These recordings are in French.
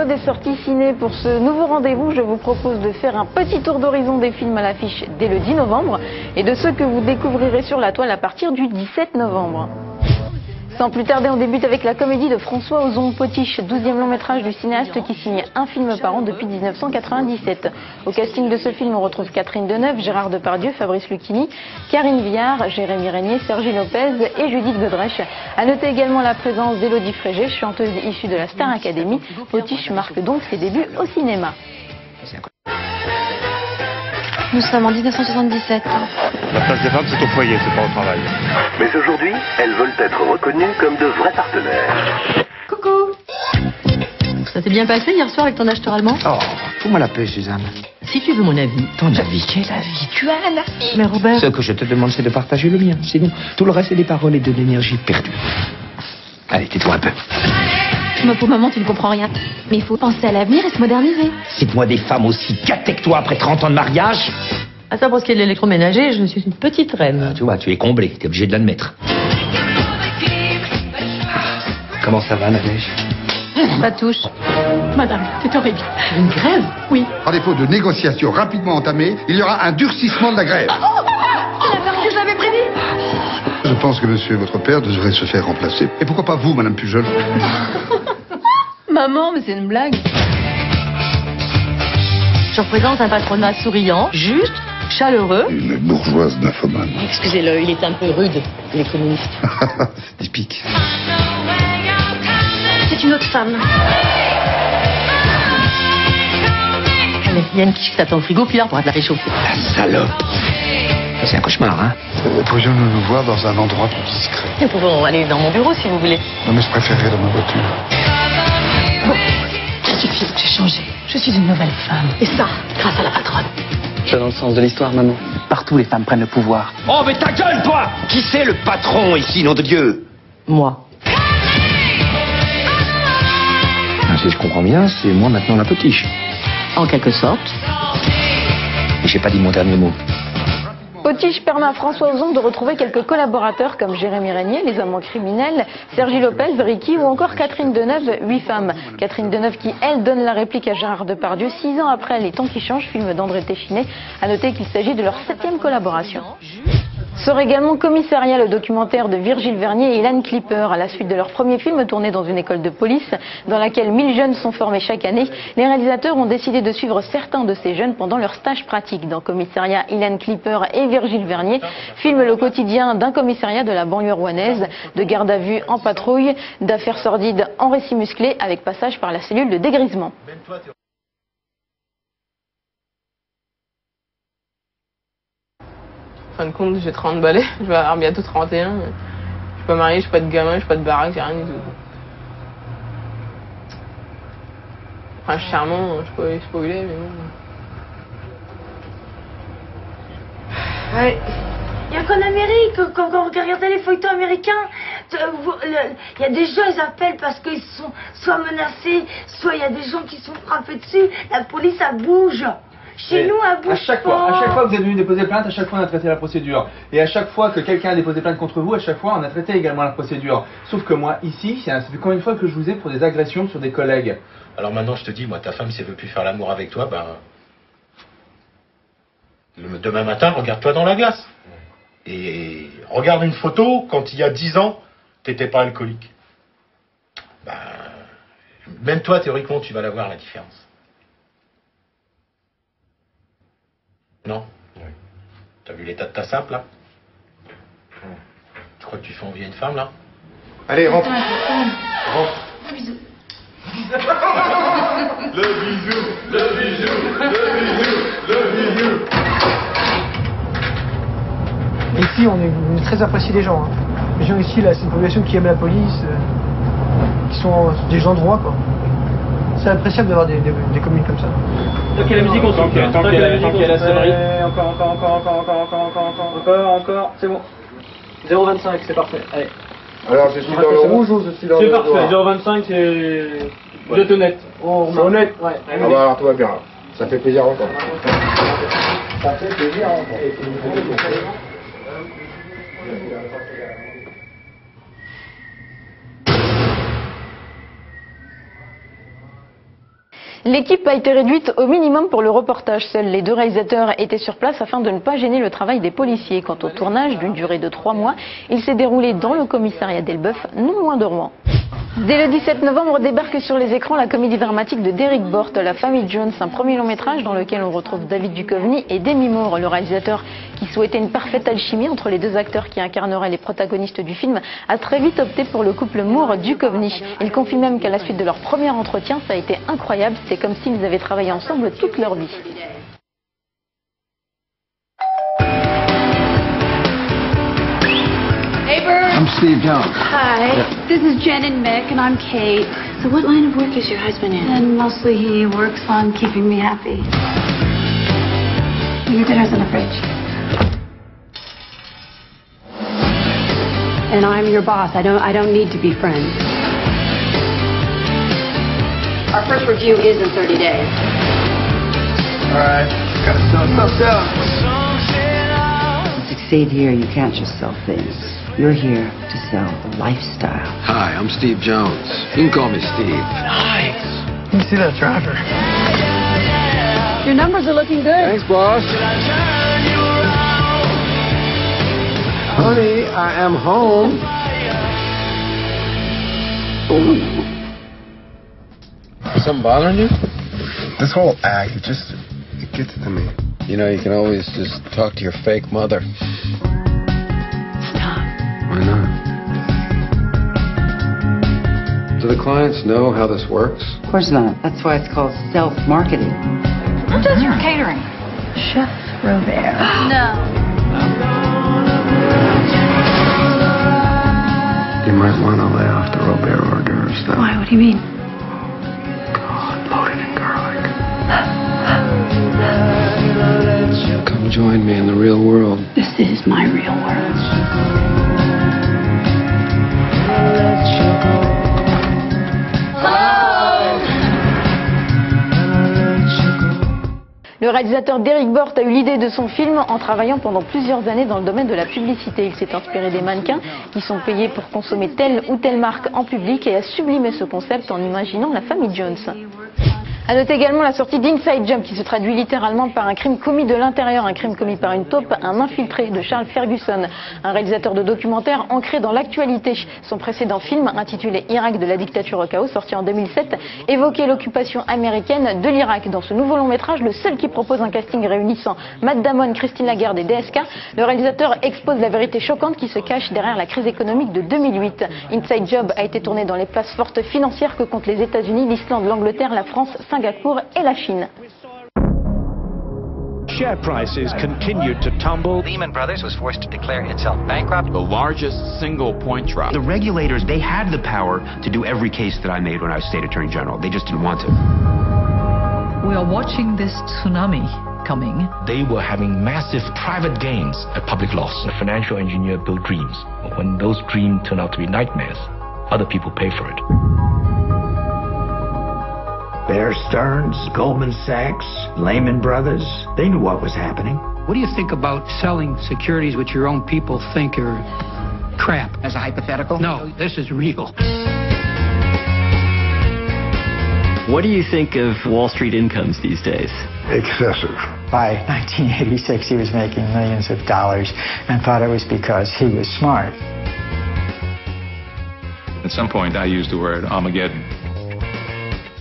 bientôt des sorties ciné. Pour ce nouveau rendez-vous, je vous propose de faire un petit tour d'horizon des films à l'affiche dès le 10 novembre et de ceux que vous découvrirez sur la toile à partir du 17 novembre. Sans plus tarder, on débute avec la comédie de François Ozon, Potiche, 12e long métrage du cinéaste qui signe un film par an depuis 1997. Au casting de ce film, on retrouve Catherine Deneuve, Gérard Depardieu, Fabrice Lucchini, Karine Viard, Jérémy Régnier, Sergi Lopez et Judith Godrèche. À noter également la présence d'Élodie Frégé, chanteuse issue de la Star Academy. Potiche marque donc ses débuts au cinéma. Nous sommes en 1977. La place des femmes, c'est au foyer, c'est pas au travail. Mais aujourd'hui, elles veulent être reconnues comme de vrais partenaires. Coucou. Ça s'est bien passé hier soir avec ton acheteur allemand? Oh, fous-moi la paix, Suzanne. Si tu veux mon avis. Ton avis? Quel avis? Tu as un avis. Mais Robert... Ce que je te demande, c'est de partager le mien. Sinon, tout le reste, c'est des paroles et de l'énergie perdue. Allez, tais-toi un peu. Ma pauvre maman, tu ne comprends rien. Mais il faut penser à l'avenir et se moderniser. Cite-moi des femmes aussi gâtées que toi après 30 ans de mariage. À ça, pour ce qui est de l'électroménager, je suis une petite reine. Tu vois, tu es comblé, t'es obligé de l'admettre. Comment ça va, la neige? Ça touche. Madame, c'est horrible. Une grève? Oui. Par défaut de négociations rapidement entamées, il y aura un durcissement de la grève. C'est la peur que j'avais prédit. Je pense que monsieur, votre père, devrait se faire remplacer. Et pourquoi pas vous, madame Pujol? Maman, mais c'est une blague. Je représente un patronat souriant, juste, chaleureux. Une bourgeoise nymphomane. Excusez-le, il est un peu rude, il est communiste. C'est typique. C'est une autre femme. Allez, il y a une quiche qui t'attend au frigo, puis là, on pourra te la réchauffer. La salope. C'est un cauchemar, hein? Pourrions-nous nous voir dans un endroit plus discret? Nous pouvons aller dans mon bureau, si vous voulez. Non, mais je préférerais dans ma voiture. Bon, ça suffit, j'ai changé. Je suis une nouvelle femme. Et ça, grâce à la patronne. Tu vas dans le sens de l'histoire, maman. Partout, les femmes prennent le pouvoir. Oh, mais ta gueule, toi! Qui c'est le patron ici, nom de Dieu? Moi. Si je comprends bien, c'est moi maintenant la potiche. En quelque sorte. Et j'ai pas dit mon dernier mot. Potiche permet à François Ozon de retrouver quelques collaborateurs comme Jérémy Régnier, Les Amants criminels, Sergi Lopez, Ricky ou encore Catherine Deneuve, 8 femmes. Catherine Deneuve qui, elle, donne la réplique à Gérard Depardieu 6 ans après Les Temps qui changent, film d'André Téchiné. À noter qu'il s'agit de leur 7e collaboration. Sort également Commissariat, le documentaire de Virgile Vernier et Ilan Clipper. À la suite de leur premier film tourné dans une école de police, dans laquelle 1000 jeunes sont formés chaque année, les réalisateurs ont décidé de suivre certains de ces jeunes pendant leur stage pratique. Dans Commissariat, Ilan Clipper et Virgile Vernier filment le quotidien d'un commissariat de la banlieue rouennaise, de garde à vue en patrouille, d'affaires sordides en récit musclé, avec passage par la cellule de dégrisement. En fin de compte, j'ai 30 balais, je vais avoir bientôt 31. Je suis pas mariée, je suis pas de gamin, je suis pas de baraque, j'ai rien du tout. Enfin, je suis charmant, je sais pas où il est, mais bon. Ouais. Il y a qu'en Amérique, quand on regarde les feuilletons américains, il y a des gens, ils appellent parce qu'ils sont soit menacés, soit il y a des gens qui sont frappés dessus, la police, elle bouge. Chez nous, elle bouge à chaque fois que vous êtes venu déposer plainte, à chaque fois on a traité la procédure. Et à chaque fois que quelqu'un a déposé plainte contre vous, à chaque fois on a traité également la procédure. Sauf que moi, ici, ça fait combien de fois que je vous ai pour des agressions sur des collègues? Alors maintenant, je te dis, moi, ta femme, si elle veut plus faire l'amour avec toi, ben... Demain matin, regarde-toi dans la glace. Et regarde une photo, quand il y a 10 ans, t'étais pas alcoolique. Ben... Même toi, théoriquement, tu vas la voir, la différence. Non? Oui. T'as vu l'état de ta simple, là? Tu crois que tu fais envie à une femme, là? Allez, rentre. Rentre. Un bisou. Le bisou, le bisou, le bisou, le bisou. Ici, on est très apprécié des gens. Hein. Les gens ici, là, c'est une population qui aime la police, qui sont des gens droits, quoi. C'est appréciable d'avoir des communes comme ça. Tant qu'il y a la musique, on s'en tant qu'il y a la sonnerie. Encore, c'est bon. 0,25, c'est parfait. Allez. Alors, je suis dans le rouge ou je suis dans le noir? C'est parfait, 0,25, c'est... Vous êtes honnête. C'est honnête? Ouais. Ah bah alors tout va bien. Ça fait plaisir à entendre. Ça fait plaisir à entendre. L'équipe a été réduite au minimum pour le reportage. Seuls les 2 réalisateurs étaient sur place afin de ne pas gêner le travail des policiers. Quant au tournage, d'une durée de 3 mois, il s'est déroulé dans le commissariat d'Elbeuf, non loin de Rouen. Dès le 17 novembre débarque sur les écrans la comédie dramatique de Derek Bort, La famille Jones, un premier long métrage dans lequel on retrouve David Duchovny et Demi Moore, le réalisateur qui souhaitait une parfaite alchimie entre les 2 acteurs qui incarneraient les protagonistes du film, a très vite opté pour le couple Moore-Duchovny. Il confie même qu'à la suite de leur premier entretien, ça a été incroyable, c'est comme s'ils avaient travaillé ensemble toute leur vie. I'm Steve Jones. Hi, this is Jen and Mick, and I'm Kate. So what line of work is your husband in? And mostly he works on keeping me happy. Your dinner's in the fridge. And I'm your boss. I don't need to be friends. Our first review is in 30 days. All right, gotta sell stuff down. To succeed here, you can't just sell things. You're here to sell a lifestyle. Hi, I'm Steve Jones. You can call me Steve. Nice. You see that driver? Your numbers are looking good. Thanks, boss. Honey, I am home. Something bothering you? This whole act, it gets to me. You know, you can always just talk to your fake mother. Why not? Do the clients know how this works? Of course not. That's why it's called self-marketing. Who does your catering? Chef Robert. No. You might want to lay off the Robert hors d'oeuvres, though. Why? What do you mean? God, loaded in garlic. Come join me in the real world. This is my real world. Le réalisateur Derek Bort a eu l'idée de son film en travaillant pendant plusieurs années dans le domaine de la publicité. Il s'est inspiré des mannequins qui sont payés pour consommer telle ou telle marque en public et a sublimé ce concept en imaginant la famille Jones. A noter également la sortie d'Inside Job qui se traduit littéralement par un crime commis de l'intérieur, un crime commis par une taupe, un infiltré de Charles Ferguson, un réalisateur de documentaire ancré dans l'actualité. Son précédent film, intitulé Irak de la dictature au chaos, sorti en 2007, évoquait l'occupation américaine de l'Irak. Dans ce nouveau long métrage, le seul qui propose un casting réunissant Matt Damon, Christine Lagarde et DSK, le réalisateur expose la vérité choquante qui se cache derrière la crise économique de 2008. Inside Job a été tourné dans les places fortes financières que comptent les États-Unis, l'Islande, l'Angleterre, la France, Singapour et la Chine. Share prices continued to tumble. Lehman Brothers was forced to declare itself bankrupt. The largest single point drop. The regulators, they had the power to do every case that I made when I was state attorney general. They just didn't want to. We are watching this tsunami coming. They were having massive private gains at public loss. A financial engineer built dreams. When those dreams turn out to be nightmares, other people pay for it. Bear Stearns, Goldman Sachs, Lehman Brothers, they knew what was happening. What do you think about selling securities which your own people think are crap? As a hypothetical? No, this is real. What do you think of Wall Street incomes these days? Excessive. By 1986, he was making millions of dollars and thought it was because he was smart. At some point, I used the word Armageddon.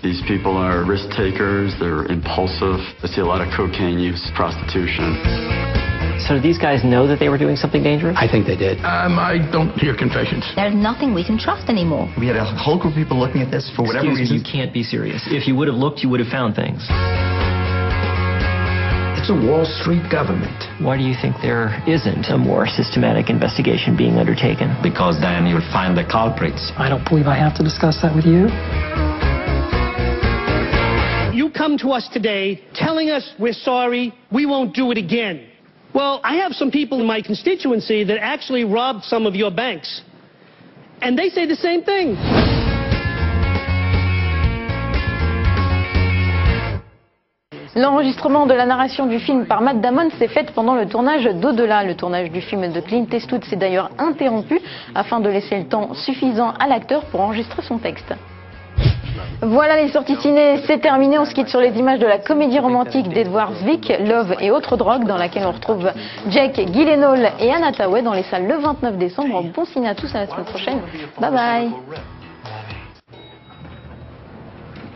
These people are risk takers, they're impulsive, they see a lot of cocaine use, prostitution. So do these guys know that they were doing something dangerous? I think they did. I don't hear confessions. There's nothing we can trust anymore. We had a whole group of people looking at this for whatever reason. You can't be serious. If you would have looked, you would have found things. It's a Wall Street government. Why do you think there isn't a more systematic investigation being undertaken? Because then you'll find the culprits. I don't believe I have to discuss that with you. You come to us today telling us we're sorry, we won't do it again. Well, I have some people in my constituency that actually robbed some of your banks. And they say the same thing. L'enregistrement de la narration du film par Matt Damon s'est fait pendant le tournage d'Au-delà. Le tournage du film de Clint Eastwood s'est d'ailleurs interrompu afin de laisser le temps suffisant à l'acteur pour enregistrer son texte. Voilà, les sorties ciné, c'est terminé. On se quitte sur les images de la comédie romantique d'Edward Zwick, Love et autres drogues, dans laquelle on retrouve Jake Gyllenhaal et Anna Thaouet dans les salles le 29 décembre. Bon ciné à tous, à la semaine prochaine. Bye bye.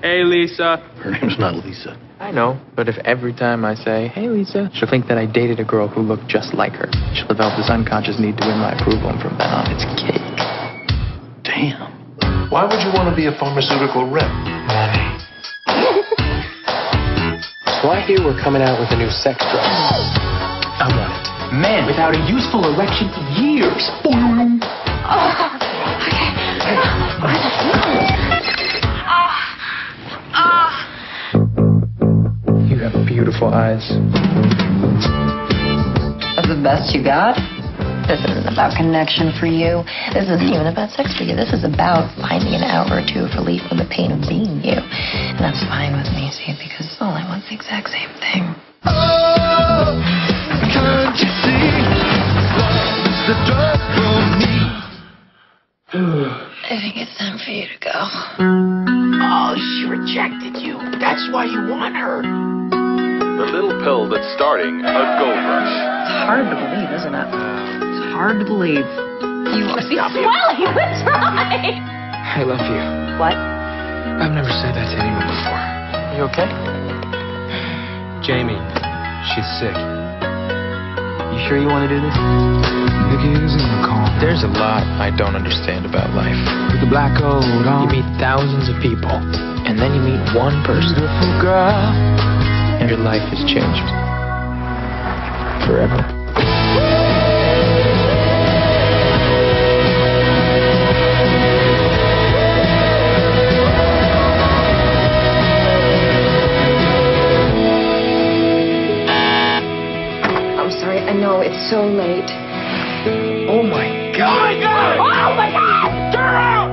Hey, Lisa. Her name's not Lisa. I know, but if every time I say, hey, Lisa, she'll think that I dated a girl who looked just like her. She'll develop this unconscious need to win my approval, and from then on, it's cake. Damn. Why would you want to be a pharmaceutical rep? So I hear we're coming out with a new sex drug. I want it. Men without a useful erection in years. You have beautiful eyes. That's the best you got? This isn't about connection for you. This isn't even about sex for you. This is about finding an hour or two of relief from the pain of being you. And that's fine with me, see, because all I want's the exact same thing. Oh, can't you see? The drug for me. I think it's time for you to go. Oh, she rejected you. That's why you want her. The little pill that's starting a gold rush. It's hard to believe, isn't it? It's hard to believe. You must be swelling. That's right. I love you. What? I've never said that to anyone before. You okay? Jamie, she's sick. You sure you want to do this? There's a lot I don't understand about life. With the black coat on. You meet thousands of people, and then you meet one person. Beautiful girl. And your life has changed. Forever. I'm sorry, I know it's so late. Oh my God! Oh my God! Turn around!